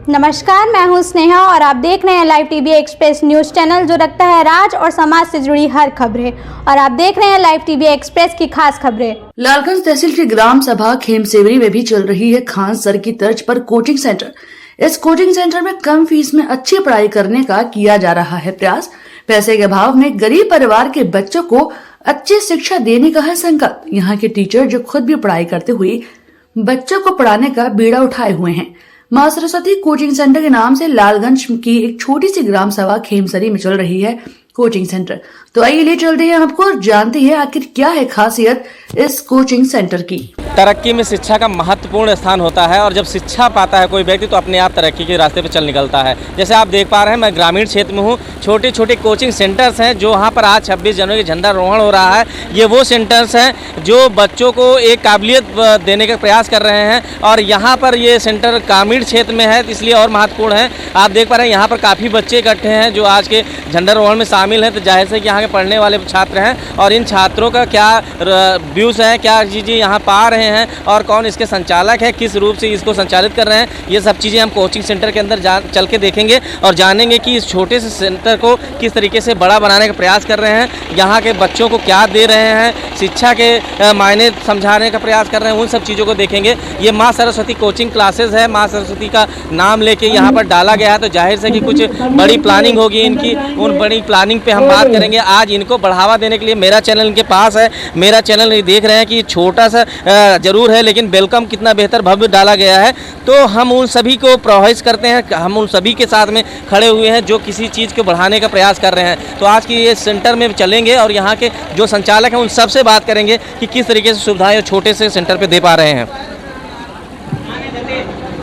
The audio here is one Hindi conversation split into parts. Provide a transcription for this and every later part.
नमस्कार, मैं हूं स्नेहा और आप देख रहे हैं live TV express news channel जो रखता है राज्य और समाज से जुड़ी हर खबरें। और आप देख रहे हैं लाइव टीवी एक्सप्रेस की खास खबरें। लालगंज तहसील की ग्राम सभा खेमसेवरी में भी चल रही है खान सर की तर्ज पर कोचिंग सेंटर। इस कोचिंग सेंटर में कम फीस में अच्छी पढ़ाई करने का किया जा रहा है प्रयास। पैसे के अभाव में गरीब परिवार के बच्चों को अच्छी शिक्षा देने का है संकल्प। यहाँ के टीचर जो खुद भी पढ़ाई करते हुए बच्चों को पढ़ाने का बीड़ा उठाए हुए हैं। मां सरस्वती कोचिंग सेंटर के नाम से लालगंज की एक छोटी सी ग्राम सभा खेमसरी में चल रही है कोचिंग सेंटर। तो आइए ले चलते हैं आपको, जानते हैं आखिर क्या है खासियत इस कोचिंग सेंटर की। तरक्की में शिक्षा का महत्वपूर्ण स्थान होता है और जब शिक्षा पाता है कोई व्यक्ति तो अपने आप तरक्की के रास्ते पर चल निकलता है। जैसे आप देख पा रहे हैं, मैं ग्रामीण क्षेत्र में हूँ। छोटे छोटे कोचिंग सेंटर्स हैं जो वहाँ पर आज 26 जनवरी का झंडारोहण हो रहा है। ये वो सेंटर्स हैं जो बच्चों को एक काबिलियत देने का प्रयास कर रहे हैं और यहाँ पर ये सेंटर ग्रामीण क्षेत्र में है इसलिए और महत्वपूर्ण है। आप देख पा रहे हैं यहाँ पर काफ़ी बच्चे इकट्ठे हैं जो आज के झंडारोहण में शामिल हैं। तो जाहिर से कि यहाँ के पढ़ने वाले छात्र हैं और इन छात्रों का क्या व्यूज़ हैं, क्या चीज़ें यहाँ पा रहे हैं और कौन इसके संचालक है, किस रूप से इसको संचालित कर रहे हैं, ये सब चीज़ें हम कोचिंग सेंटर के अंदर चल के देखेंगे और जानेंगे कि इस छोटे से सेंटर को किस तरीके से बड़ा बनाने का प्रयास कर रहे हैं, यहाँ के बच्चों को क्या दे रहे हैं, शिक्षा के मायने समझाने का प्रयास कर रहे हैं, उन सब चीज़ों को देखेंगे। ये माँ सरस्वती कोचिंग क्लासेस है, माँ सरस्वती का नाम लेके यहाँ पर डाला गया है। तो जाहिर से कि कुछ बड़ी प्लानिंग होगी इनकी, उन बड़ी प्लानिंग पे हम बात करेंगे। आज इनको बढ़ावा देने के लिए मेरा चैनल इनके पास है। मेरा चैनल देख रहे हैं कि छोटा सा जरूर है लेकिन वेलकम कितना बेहतर भव्य डाला गया है। तो हम उन सभी को प्रोत्साहित करते हैं, हम उन सभी के साथ में खड़े हुए हैं जो किसी चीज़ को बढ़ाने का प्रयास कर रहे हैं। तो आज की ये सेंटर में चलेंगे और यहाँ के जो संचालक हैं उन सब से बात करेंगे कि किस तरीके से सुविधाएं छोटे से सेंटर पे दे पा रहे हैं।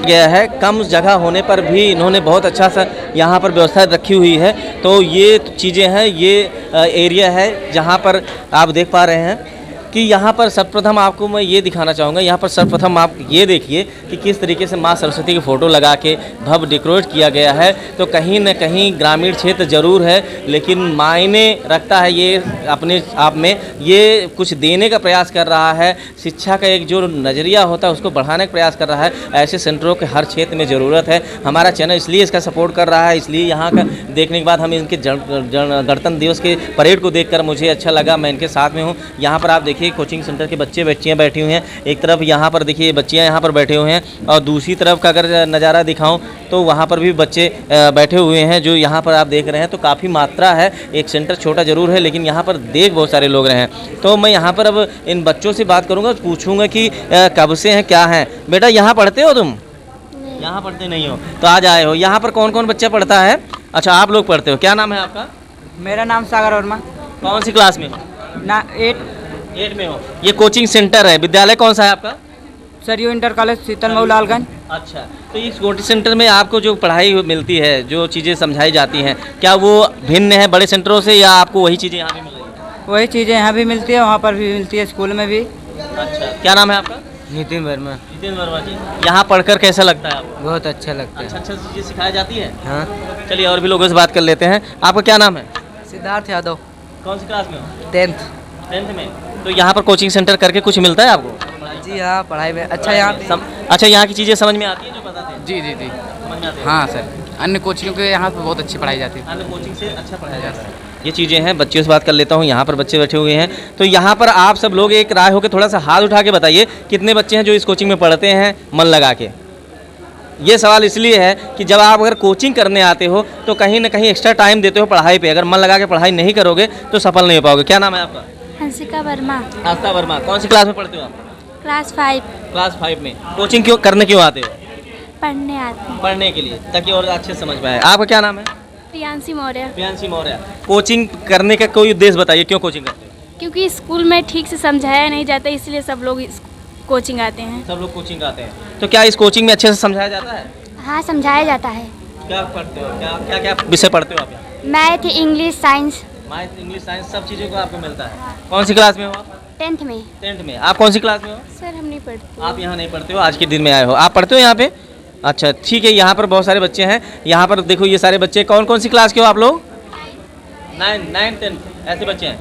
गया है कम जगह होने पर भी इन्होंने बहुत अच्छा सा यहाँ पर व्यवस्था रखी हुई है। तो ये चीज़ें हैं, ये एरिया है जहाँ पर आप देख पा रहे हैं कि यहाँ पर सर्वप्रथम आपको मैं ये दिखाना चाहूँगा। यहाँ पर सर्वप्रथम आप ये देखिए कि किस तरीके से माँ सरस्वती की फ़ोटो लगा के भव्य डेकोरेट किया गया है। तो कहीं न कहीं ग्रामीण क्षेत्र ज़रूर है लेकिन मायने रखता है ये अपने आप में, ये कुछ देने का प्रयास कर रहा है। शिक्षा का एक जो नज़रिया होता है उसको बढ़ाने का प्रयास कर रहा है। ऐसे सेंटरों के हर क्षेत्र में ज़रूरत है। हमारा चैनल इसलिए इसका सपोर्ट कर रहा है, इसलिए यहाँ का देखने के बाद हम इनके गणतंत्र दिवस के परेड को देखकर मुझे अच्छा लगा, मैं इनके साथ में हूँ। यहाँ पर आप देखिए कोचिंग सेंटर के बच्चे बच्चियाँ बैठी हुई हैं। एक तरफ यहाँ पर देखिए बच्चियाँ यहाँ पर बैठे हुए हैं और दूसरी तरफ का अगर नज़ारा दिखाऊं तो वहाँ पर भी बच्चे बैठे हुए हैं जो यहाँ पर आप देख रहे हैं। तो काफ़ी मात्रा है, एक सेंटर छोटा ज़रूर है लेकिन यहाँ पर देख बहुत सारे लोग रहे हैं। तो मैं यहाँ पर अब इन बच्चों से बात करूँगा, पूछूँगा कि कब से हैं, क्या हैं। बेटा यहाँ पढ़ते हो तुम? यहाँ पढ़ते नहीं हो तो आज आए हो। यहाँ पर कौन कौन बच्चा पढ़ता है? अच्छा, आप लोग पढ़ते हो। क्या नाम है आपका? मेरा नाम सागर वर्मा। कौन सी क्लास में हो? ना 8 में हो। ये कोचिंग सेंटर है, विद्यालय कौन सा है आपका? Sarayu inter college Shitalmau Lalganj. अच्छा, तो इस कोचिंग सेंटर में आपको जो पढ़ाई मिलती है, जो चीज़ें समझाई जाती हैं, क्या वो भिन्न है बड़े सेंटरों से या आपको वही चीज़ें यहाँ भी मिल रही हैं? वही चीज़ें यहाँ भी मिलती है, वहाँ पर भी मिलती है, स्कूल में भी। अच्छा, क्या नाम है आपका? नितिन वर्मा। नितिन वर्मा जी, यहाँ पढ़कर कैसा लगता है आपको? बहुत अच्छा लगता है। अच्छा चीज़ें सिखाई जाती है। हाँ। चलिए और भी लोगों से बात कर लेते हैं। आपका क्या नाम है? सिद्धार्थ यादव। कौन सी क्लास में हो? 10th में। तो यहाँ पर कोचिंग सेंटर करके कुछ मिलता है आपको? जी हाँ, पढ़ाई में अच्छा। यहाँ अच्छा, यहाँ की चीज़ें समझ में आती है जो बताते हैं? जी जी जी समझ में आती है। हाँ सर, अन्य कोचिंगों के यहाँ पर बहुत अच्छी पढ़ाई जाती है। अन्य कोचिंग से अच्छा पढ़ाया जाता है। ये चीज़ें हैं। बच्चों से बात कर लेता हूँ। यहाँ पर बच्चे बैठे हुए हैं। तो यहाँ पर आप सब लोग एक राय होकर थोड़ा सा हाथ उठा के बताइए कितने बच्चे हैं जो इस कोचिंग में पढ़ते हैं मन लगा के। ये सवाल इसलिए है कि जब आप अगर कोचिंग करने आते हो तो कहीं ना कहीं एक्स्ट्रा टाइम देते हो पढ़ाई पे। अगर मन लगा के पढ़ाई नहीं करोगे तो सफल नहीं हो पाओगे। क्या नाम है आपका? हंसिका वर्मा। आस्था वर्मा। कौन सी क्लास में पढ़ते हो आप? क्लास 5। क्लास 5 में। कोचिंग क्यों आते हो? पढ़ने आते हैं। पढ़ने के लिए, ताकि और अच्छे समझ में आए। आपका क्या नाम है? प्रियांशी मौर्य। प्रियांशी मौर्य। कोचिंग करने का कोई उद्देश्य बताइए, क्यों कोचिंग करते हो? क्योंकि स्कूल में ठीक से समझाया नहीं जाता, इसलिए सब लोग कोचिंग आते हैं। सब लोग कोचिंग आते हैं। तो क्या इस कोचिंग में अच्छे से समझाया जाता है? हाँ, समझाया जाता है। क्या पढ़ते हो, क्या क्या विषय पढ़ते हो आप यहाँ? Math, English, science. Math, English, science सब चीज़ों को आपको मिलता है। कौन सी क्लास में हो आप? 10th में। 10th में। आप कौन सी क्लास में हो? सर हम नहीं पढ़ते। आप यहाँ नहीं पढ़ते हो, आज के दिन में आए हो। आप पढ़ते हो यहाँ पे? अच्छा ठीक है। यहाँ पर बहुत सारे बच्चे हैं। यहाँ पर देखो ये सारे बच्चे कौन कौन सी क्लास के हो आप लोग? 9, 10 ऐसे बच्चे हैं।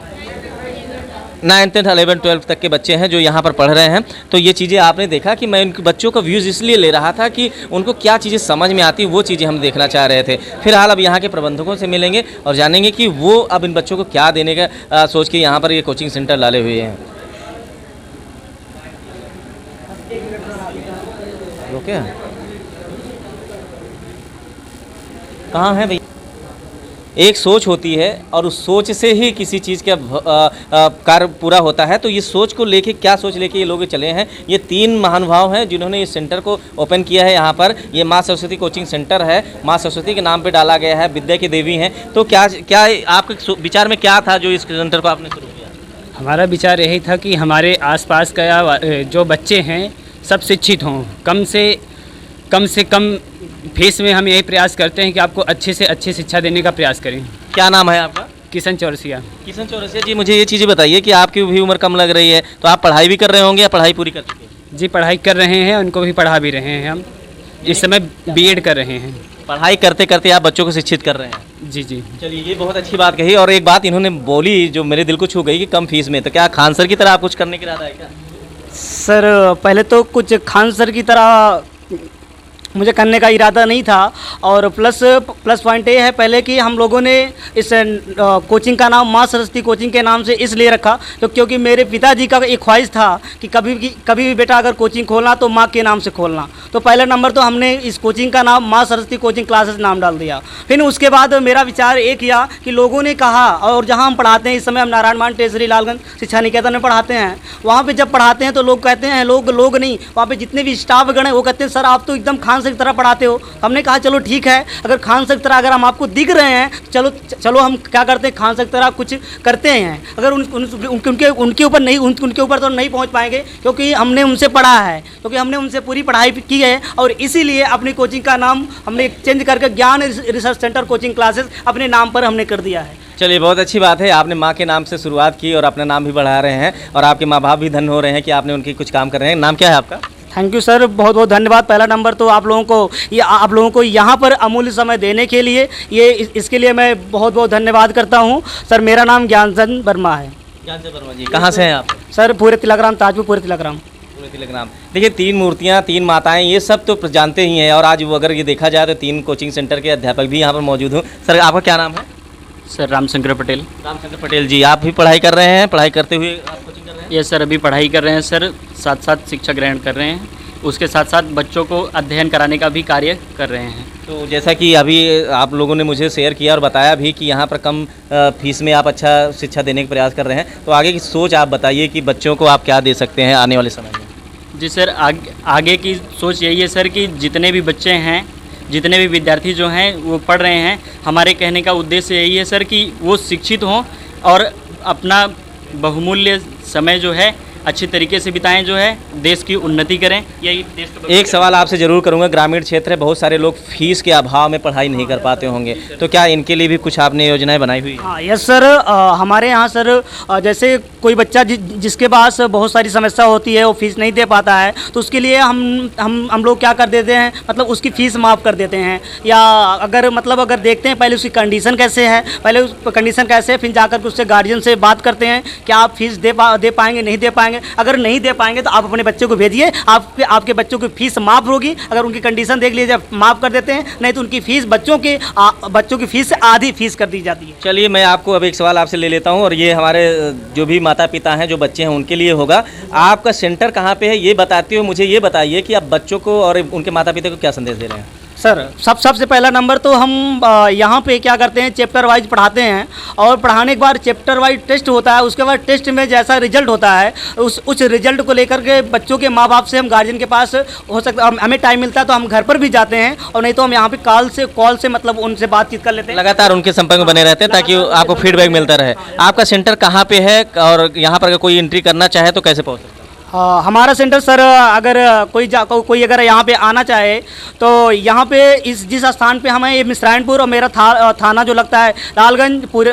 9th 11 12 तक के बच्चे हैं जो यहाँ पर पढ़ रहे हैं। तो ये चीज़ें आपने देखा कि मैं उन बच्चों का व्यूज़ इसलिए ले रहा था कि उनको क्या चीज़ें समझ में आती वो चीज़ें हम देखना चाह रहे थे। फिलहाल अब यहाँ के प्रबंधकों से मिलेंगे और जानेंगे कि वो अब इन बच्चों को क्या देने का सोच के यहाँ पर ये कोचिंग सेंटर डाले हुए हैं। ओके, कहाँ है भैया? एक सोच होती है और उस सोच से ही किसी चीज़ का कार्य पूरा होता है। तो ये सोच को लेके, क्या सोच लेके ये लोग चले हैं? ये 3 महानुभाव हैं जिन्होंने इस सेंटर को ओपन किया है। यहाँ पर ये माँ सरस्वती कोचिंग सेंटर है, माँ सरस्वती के नाम पे डाला गया है, विद्या की देवी हैं। तो क्या आपके विचार में क्या था जो इस सेंटर को आपने शुरू किया? हमारा विचार यही था कि हमारे आसपास का जो बच्चे हैं सब शिक्षित हों, कम से कम फीस में हम यही प्रयास करते हैं कि आपको अच्छे से अच्छी शिक्षा देने का प्रयास करें। क्या नाम है आपका? किशन चौरसिया। किशन चौरसिया जी, मुझे ये चीज़ें बताइए कि आपकी भी उम्र कम लग रही है, तो आप पढ़ाई भी कर रहे होंगे या पढ़ाई पूरी कर चुके हैं? जी पढ़ाई कर रहे हैं, उनको भी पढ़ा भी रहे हैं। हम इस समय बीएड कर रहे हैं। पढ़ाई करते करते आप बच्चों को शिक्षित कर रहे हैं? जी जी। चलिए, ये बहुत अच्छी बात कही। और एक बात इन्होंने बोली जो मेरे दिल को छू गई कि कम फीस में, तो क्या खान सर की तरह आप कुछ करने की इरादा है क्या? सर पहले तो कुछ खान सर की तरह मुझे करने का इरादा नहीं था, और प्लस पॉइंट ये है पहले कि हम लोगों ने इस कोचिंग का नाम माँ सरस्वती कोचिंग के नाम से इसलिए रखा तो क्योंकि मेरे पिताजी का एक ख्वाहिश था कि कभी भी बेटा अगर कोचिंग खोलना तो माँ के नाम से खोलना। तो पहला नंबर तो हमने इस कोचिंग का नाम माँ सरस्वती कोचिंग क्लासेस नाम डाल दिया। फिर उसके बाद मेरा विचार ये किया कि लोगों ने कहा, और जहाँ हम पढ़ाते हैं इस समय हम नारायण मान टेसरी लालगंज शिक्षा निकेतन में पढ़ाते हैं, वहाँ पर जब पढ़ाते हैं तो लोग कहते हैं, लोग नहीं, वहाँ पर जितने भी स्टाफ गण हैं वो कहते हैं सर आप तो एकदम खान सर की तरह पढ़ाते हो। हमने कहा चलो ठीक है, अगर खान सर की तरह अगर हम आपको दिख रहे हैं चलो हम क्या करते हैं, खान सर की तरह कुछ करते हैं। अगर उनके ऊपर नहीं, उनके ऊपर तो नहीं पहुंच पाएंगे क्योंकि हमने उनसे पढ़ा है, क्योंकि हमने उनसे पूरी पढ़ाई की है, और इसीलिए अपनी कोचिंग का नाम हमने चेंज करके ज्ञान रिसर्च सेंटर कोचिंग क्लासेस अपने नाम पर हमने कर दिया है। चलिए, बहुत अच्छी बात है, आपने माँ के नाम से शुरुआत की और अपना नाम भी बढ़ा रहे हैं और आपके माँ बाप भी धन्य हो रहे हैं कि आपने उनकी कुछ काम कर रहे हैं। नाम क्या है आपका? थैंक यू सर, बहुत बहुत धन्यवाद। पहला नंबर तो आप लोगों को यहाँ पर अमूल्य समय देने के लिए, इसके लिए मैं बहुत बहुत धन्यवाद करता हूँ सर। मेरा नाम ज्ञानचंद वर्मा है। ज्ञानचंद वर्मा जी, कहाँ से हैं आप? सर पूरे तिलकराम, ताजपुर पूरे तिलकराम। देखिए, 3 मूर्तियाँ, 3 माताएं, ये सब तो जानते ही हैं। और आज वो अगर ये देखा जाए तो 3 कोचिंग सेंटर के अध्यापक भी यहाँ पर मौजूद हूँ। सर आपका क्या नाम है? सर रामशंकर पटेल। रामशंकर पटेल जी, आप भी पढ़ाई कर रहे हैं? पढ़ाई करते हुए आप कोचिंग कर रहे हैं? ये सर अभी पढ़ाई कर रहे हैं सर, साथ शिक्षा ग्रहण कर रहे हैं, उसके साथ साथ बच्चों को अध्ययन कराने का भी कार्य कर रहे हैं। तो जैसा कि अभी आप लोगों ने मुझे शेयर किया और बताया भी कि यहाँ पर कम फीस में आप अच्छा शिक्षा देने का प्रयास कर रहे हैं, तो आगे की सोच आप बताइए कि बच्चों को आप क्या दे सकते हैं आने वाले समय में? जी सर, आगे की सोच यही है सर कि जितने भी बच्चे हैं, जितने भी विद्यार्थी जो हैं वो पढ़ रहे हैं, हमारे कहने का उद्देश्य यही है सर कि वो शिक्षित हों और अपना बहुमूल्य समय जो है अच्छी तरीके से बिताएं, जो है देश की उन्नति करें। यही देश का। एक सवाल आपसे ज़रूर करूंगा, ग्रामीण क्षेत्र है, बहुत सारे लोग फीस के अभाव में पढ़ाई नहीं कर पाते होंगे, तो क्या इनके लिए भी कुछ आपने योजनाएं बनाई हुई? हाँ यस सर, हमारे यहाँ सर जैसे कोई बच्चा जिसके पास बहुत सारी समस्या होती है, वो फीस नहीं दे पाता है, तो उसके लिए हम लोग क्या कर देते हैं, मतलब उसकी फ़ीस माफ़ कर देते हैं। या अगर देखते हैं पहले उसकी कंडीशन कैसे है, फिर जाकर उससे गार्जियन से बात करते हैं कि आप फीस दे पाएंगे नहीं दे पाएंगे। अगर नहीं दे पाएंगे तो आप अपने बच्चे को भेजिए, आपके बच्चों की फीस माफ़ होगी। अगर उनकी कंडीशन देख लीजिए माफ़ कर देते हैं, नहीं तो उनकी फीस बच्चों की फीस से आधी फीस कर दी जाती है। चलिए, मैं आपको अब एक सवाल आपसे ले लेता हूं, और ये हमारे जो भी माता पिता हैं, जो बच्चे हैं, उनके लिए होगा। आपका सेंटर कहाँ पे है ये बताते हुए मुझे ये बताइए कि आप बच्चों को और उनके माता पिता को क्या संदेश दे रहे हैं? सर सबसे पहला नंबर तो हम यहाँ पे क्या करते हैं, चैप्टर वाइज पढ़ाते हैं, और पढ़ाने के बाद चैप्टर वाइज टेस्ट होता है। उसके बाद टेस्ट में जैसा रिजल्ट होता है उस रिजल्ट को लेकर के बच्चों के माँ बाप से हम गार्जियन के पास हो सकता, हमें टाइम मिलता है तो हम घर पर भी जाते हैं, और नहीं तो हम यहाँ पे कॉल से मतलब उनसे बातचीत कर लेते हैं। लगातार उनके संपर्क में बने रहते हैं ताकि आपको फीडबैक मिलता रहे। आपका सेंटर कहाँ पे है और यहाँ पर अगर कोई एंट्री करना चाहे तो कैसे पहुँच सकता है? हमारा सेंटर सर अगर कोई अगर यहाँ पे आना चाहे तो यहाँ पे जिस स्थान पे हमें ये मिसराइनपुर और मेरा थाना जो लगता है लालगंज पूरे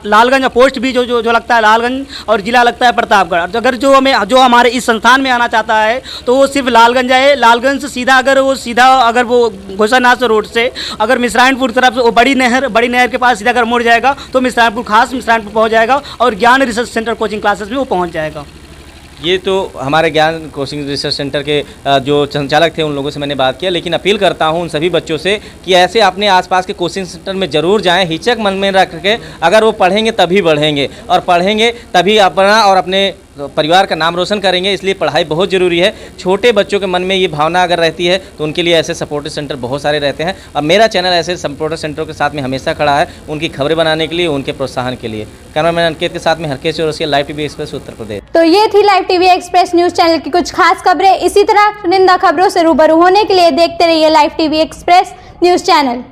लालगंज पोस्ट भी जो लगता है लालगंज और ज़िला लगता है प्रतापगढ़। अगर जो हमारे इस संस्थान में आना चाहता है तो वो सिर्फ लालगंज आए। लालगंज से सीधा अगर वो घोषानाथ रोड से अगर मिसराइनपुर तरफ से वो बड़ी नहर के पास सीधा अगर मुड़ जाएगा तो मिसराइनपुर पहुँच जाएगा और ज्ञान रिसर्च सेंटर कोचिंग क्लासेस में वो पहुँच जाएगा। ये तो हमारे ज्ञान कोचिंग रिसर्च सेंटर के जो संचालक थे उन लोगों से मैंने बात किया, लेकिन अपील करता हूं उन सभी बच्चों से कि ऐसे अपने आसपास के कोचिंग सेंटर में ज़रूर जाएं, हिचक मन में रख के। अगर वो पढ़ेंगे तभी बढ़ेंगे और पढ़ेंगे तभी अपना और अपने परिवार का नाम रोशन करेंगे, इसलिए पढ़ाई बहुत ज़रूरी है। छोटे बच्चों के मन में ये भावना अगर रहती है तो उनके लिए ऐसे सपोर्टिव सेंटर बहुत सारे रहते हैं और मेरा चैनल ऐसे सपोर्टिव सेंटरों के साथ में हमेशा खड़ा है, उनकी खबरें बनाने के लिए, उनके प्रोत्साहन के लिए। कैमरामैन अंकित के साथ में Harkesh Chaurasia, live TV express, Uttar Pradesh. तो ये थी live TV express news channel की कुछ खास खबरें। इसी तरह चुनिंदा खबरों से रूबरू होने के लिए देखते रहिए live TV express news channel.